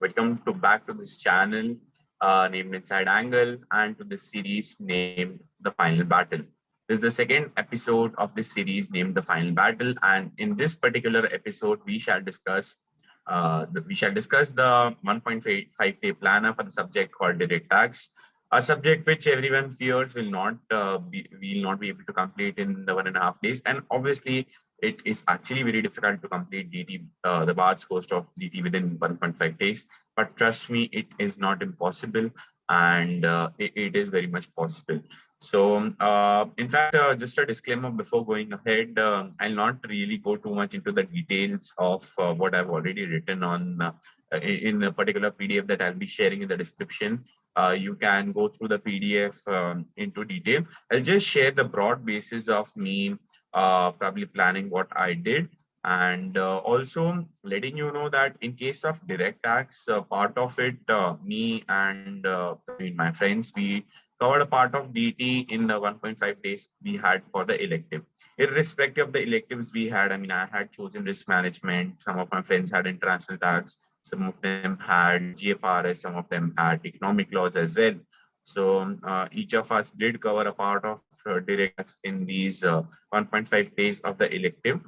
back to this channel named Inside Angle and to this series named The Final Battle. This is the second episode of this series named The Final Battle, and in this particular episode, we shall discuss the 1.5-day planner for the subject called direct tax, a subject which everyone fears will not be able to complete in the 1.5 days, and obviously it is actually very difficult to complete DT, the Bard's course of DT within 1.5 days. But trust me, it is not impossible, and it is very much possible. So, in fact, just a disclaimer before going ahead, I'll not really go too much into the details of what I've already written on in a particular PDF that I'll be sharing in the description. You can go through the PDF into detail. I'll just share the broad basis of me probably planning what I did, and also letting you know that in case of direct tax, part of it, me and my friends, we covered a part of DT in the 1.5 days we had for the elective. Irrespective of the electives we had, I had chosen risk management. Some of my friends had international tax. Some of them had GFRS. Some of them had economic laws as well. So each of us did cover a part of direct tax in these 1.5 days of the elective,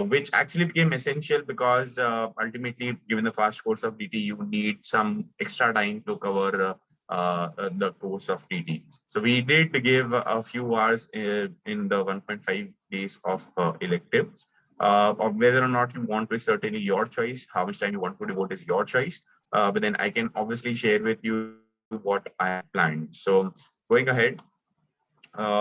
which actually became essential because ultimately, given the fast course of DT, you need some extra time to cover the course of DT. So we did give a few hours in the 1.5 days of elective. Of whether or not you want to is certainly your choice. How much time you want to devote is your choice. But then I can obviously share with you what I have planned. So going ahead,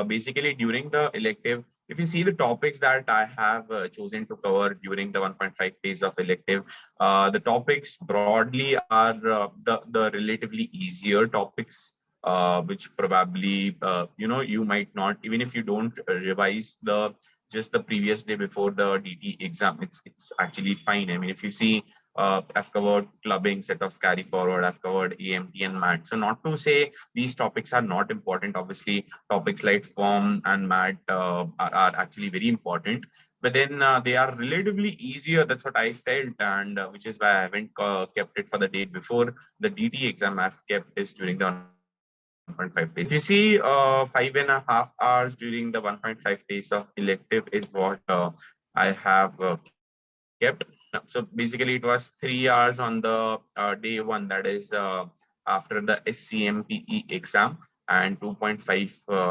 basically during the elective, if you see the topics that I have chosen to cover during the 1.5 days of elective, the topics broadly are the relatively easier topics, which probably you might not, even if you don't revise the just the previous day before the DT exam, it's actually fine. If you see, I've covered clubbing, set of carry forward, I've covered AMT and MAT. So not to say these topics are not important. Obviously, topics like form and MAT are actually very important. But then they are relatively easier. That's what I felt, and which is why I haven't kept it for the day before the DT exam. I've kept this during the 1.5 days. If you see 5.5 hours during the 1.5 days of elective is what I have kept. So basically, it was 3 hours on the day one, that is after the SCMPE exam, and 2.5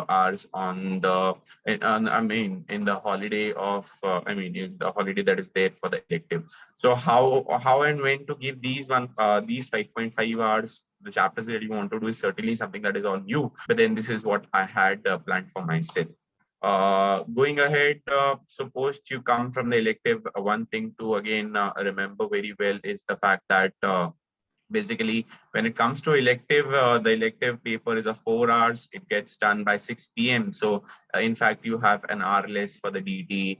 hours on the in the holiday of in the holiday that is there for the elective. So how and when to give these 5.5 hours, the chapters that you want to do is certainly something that is on you. But then this is what I had planned for myself. Going ahead, suppose you come from the elective, one thing to again remember very well is the fact that basically when it comes to elective, the elective paper is a 4 hours. It gets done by 6 p.m. So in fact, you have an hour less for the DT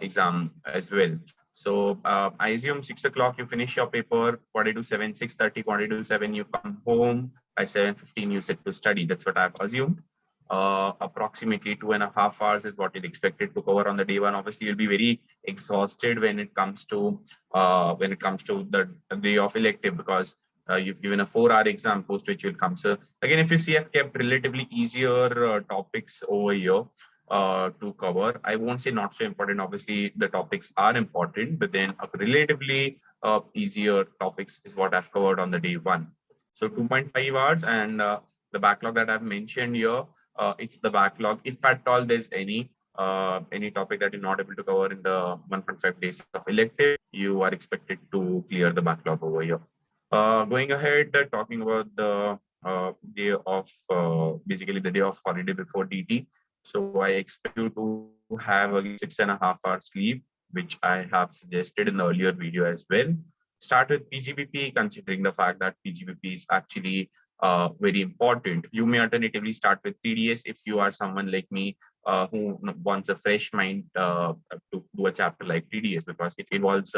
exam as well. So I assume 6 o'clock you finish your paper, quarter to 7, 6:30, quarter to 7 you come home, by 7:15 you sit to study. That's what I've assumed. Approximately 2.5 hours is what you're expected to cover on the day one. Obviously, you'll be very exhausted when it comes to the day of elective, because you've given a 4 hour exam post which will come. So again, if you see, I've kept relatively easier topics over here to cover. I won't say not so important. Obviously, the topics are important, but then a relatively easier topics is what I've covered on the day one. So 2.5 hours, and the backlog that I've mentioned here, it's the backlog. If at all there's any topic that you're not able to cover in the 1.5 days of elective, you are expected to clear the backlog over here. Going ahead, talking about the day of basically the day of holiday before DT. So I expect you to have again 6.5 hours sleep, which I have suggested in the earlier video as well. Start with PGBP, considering the fact that PGBP is actually very important. You may alternatively start with TDS if you are someone like me who wants a fresh mind to do a chapter like TDS, because it involves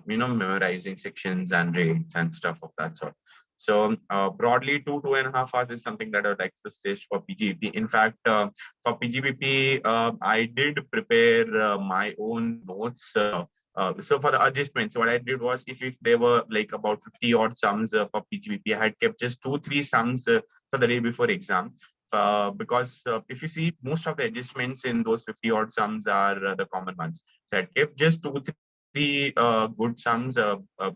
memorizing sections and rates and stuff of that sort. So broadly, 2.5 hours is something that I would like to suggest for PGBP. In fact, for PGBP, I did prepare my own notes So for the adjustments, what I did was if there were like about 50 odd sums for PGBP, I had kept just 2-3 sums for the day before exam. Because if you see, most of the adjustments in those 50 odd sums are the common ones. So I kept just 2-3 good sums,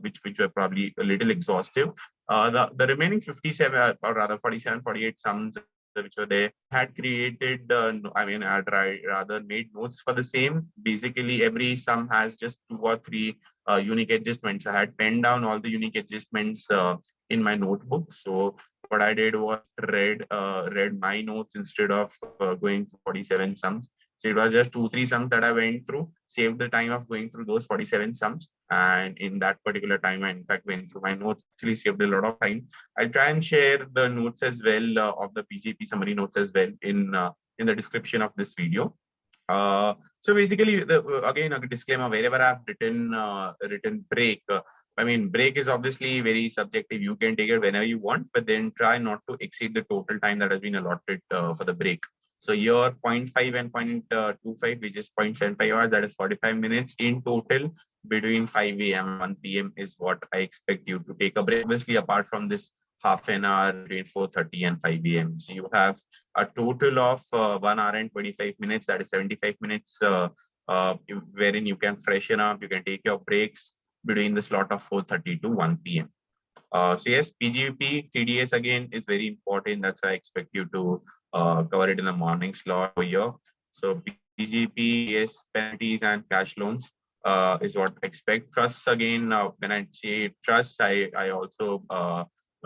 which were probably a little exhaustive. The remaining 57, or rather 47, 48 sums which were there, I had created, I had rather made notes for the same. Basically, every sum has just 2 or 3 unique adjustments. I had penned down all the unique adjustments in my notebook. So what I did was read my notes instead of going for 47 sums. So it was just 2-3 sums that I went through, saved the time of going through those 47 sums. And in that particular time, I in fact went through my notes, actually saved a lot of time. I'll try and share the notes as well, of the PGP summary notes as well in the description of this video. So basically, again, a disclaimer: wherever I've written break, break is obviously very subjective. You can take it whenever you want, but then try not to exceed the total time that has been allotted for the break. So your point 0.5 and 0.25, which is 0.75 hours, that is 45 minutes in total between 5 a.m. and 1 p.m. is what I expect you to take a break. Obviously, apart from this half an hour between 4:30 and 5 a.m. So you have a total of 1 hour and 25 minutes, that is 75 minutes, wherein you can freshen up, you can take your breaks between the slot of 4:30 to 1 p.m. So yes, PGP, TDS again is very important. That's why I expect you to cover it in the morning slot over here. So PGP, TDS, penalties and cash loans is what I expect. Trusts again, when I say trust, I also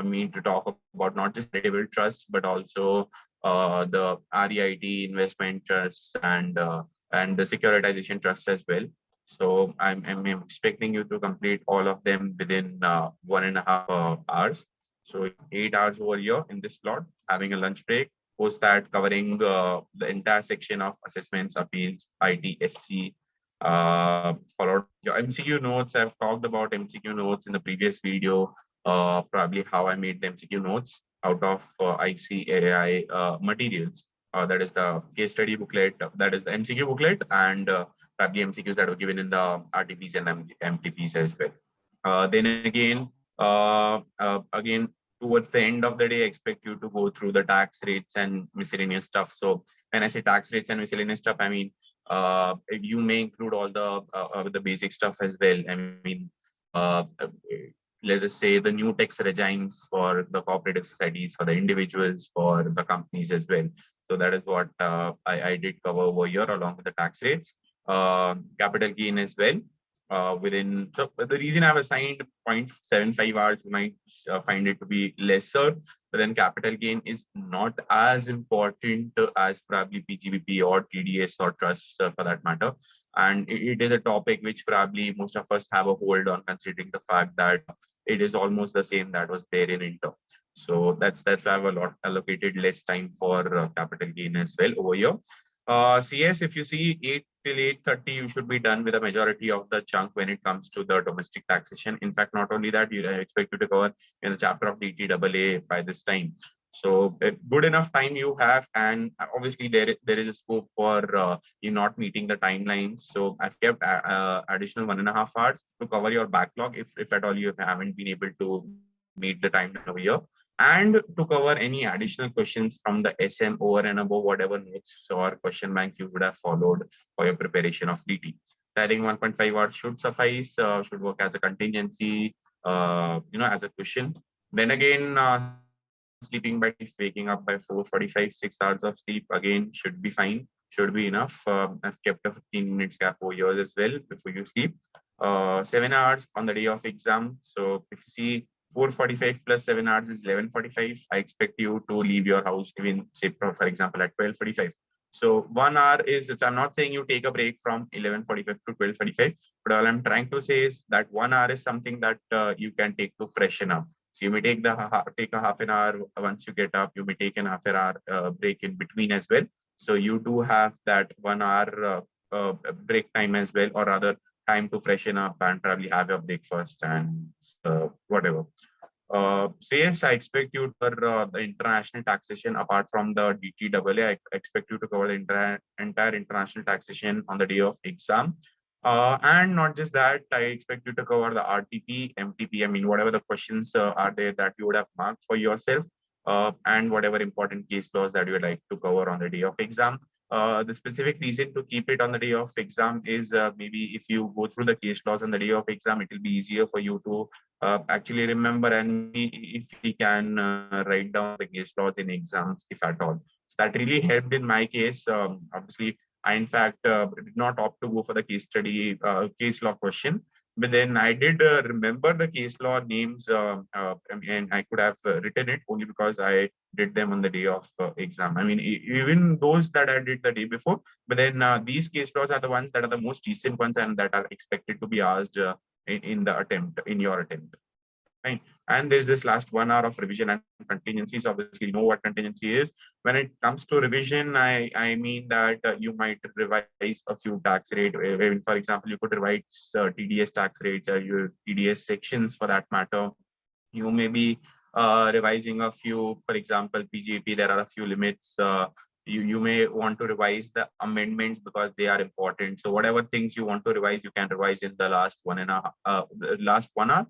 mean to talk about not just charitable trusts, but also the REIT investment trusts and the securitization trusts as well. So I'm expecting you to complete all of them within 1.5 hours. So 8 hours over here in this slot, having a lunch break. Post that, covering the entire section of assessments, appeals, IT, SC, followed your MCQ notes. I've talked about MCQ notes in the previous video, probably how I made the MCQ notes out of ICAI materials. That is the case study booklet, that is the MCQ booklet, and probably MCQs that were given in the RTPs and MTPs as well. Then again, towards the end of the day, I expect you to go through the tax rates and miscellaneous stuff. So when I say tax rates and miscellaneous stuff, I mean you may include all the basic stuff as well. I mean, uh, uh, let's just say the new tax regimes for the cooperative societies, for the individuals, for the companies as well. So that is what I did cover over here along with the tax rates, capital gain as well. Within, so the reason I've assigned 0.75 hours, you might find it to be lesser, but then capital gain is not as important as probably PGBP or TDS or trusts for that matter. And it is a topic which probably most of us have a hold on, considering the fact that it is almost the same that was there in Inter. So that's why I've a lot allocated less time for capital gain as well over here. CS, if you see 8 till 8:30, you should be done with a majority of the chunk when it comes to the domestic taxation. In fact, not only that, I expect you to cover in the chapter of DTAA by this time. So good enough time you have, and obviously there is a scope for you not meeting the timelines. So I've kept additional 1.5 hours to cover your backlog if at all you haven't been able to meet the timeline over here, and to cover any additional questions from the SM over and above whatever notes or question bank you would have followed for your preparation of DT. So I think 1.5 hours should suffice, should work as a contingency, as a cushion. Then again, sleeping by 6, waking up by 4:45, 6 hours of sleep again should be fine, should be enough. I've kept a 15 minutes gap over years as well before you sleep. 7 hours on the day of exam. So if you see 4:45 plus 7 hours is 11:45. I expect you to leave your house even say for example at 12:45. So 1 hour is, if I'm not saying you take a break from 11:45 to 12:45, but all I'm trying to say is that 1 hour is something that you can take to freshen up. So you may take a half an hour once you get up. You may take an half an hour break in between as well. So you do have that 1 hour break time as well, or rather time to freshen up and probably have your breakfast and whatever. So yes, I expect you to cover the international taxation apart from the DTAA. I expect you to cover the entire international taxation on the day of exam. And not just that, I expect you to cover the RTP, MTP, I mean, whatever the questions are there that you would have marked for yourself, and whatever important case laws that you would like to cover on the day of exam. The specific reason to keep it on the day of exam is maybe if you go through the case laws on the day of exam, it will be easier for you to actually remember, and maybe if we can write down the case laws in exams, if at all. So that really helped in my case. Obviously, I, in fact, did not opt to go for the case study, case law question. But then I did remember the case law names, and I could have written it only because I did them on the day of exam. I mean, even those that I did the day before, but then these case laws are the ones that are the most recent ones and that are expected to be asked in the attempt, in your attempt. Right. And there's this last 1 hour of revision and contingencies. Obviously, you know what contingency is. When it comes to revision, I mean that you might revise a few tax rate. For example, you could revise TDS tax rates, your TDS sections for that matter. You may be revising a few, for example, PGP, there are a few limits. You may want to revise the amendments because they are important. So whatever things you want to revise, you can revise in the last 1.5, the last 1 hour.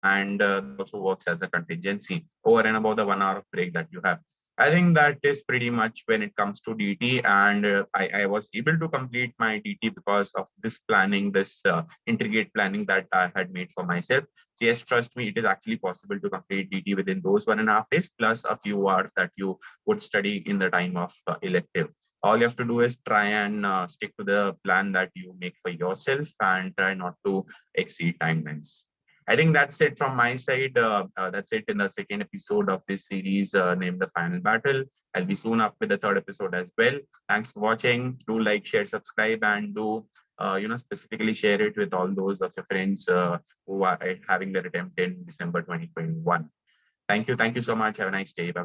And that also works as a contingency over and above the 1 hour of break that you have. I think that is pretty much when it comes to DT, and I was able to complete my DT because of this planning, this intricate planning that I had made for myself. So yes, trust me, it is actually possible to complete DT within those 1.5 days, plus a few hours that you would study in the time of elective. All you have to do is try and stick to the plan that you make for yourself and try not to exceed timelines. I think that's it from my side. That's it in the second episode of this series named The Final Battle. I'll be soon up with the third episode as well. Thanks for watching. Do like, share, subscribe, and do specifically share it with all those of your friends who are having their attempt in December 2021. Thank you. Thank you so much. Have a nice day. Bye bye.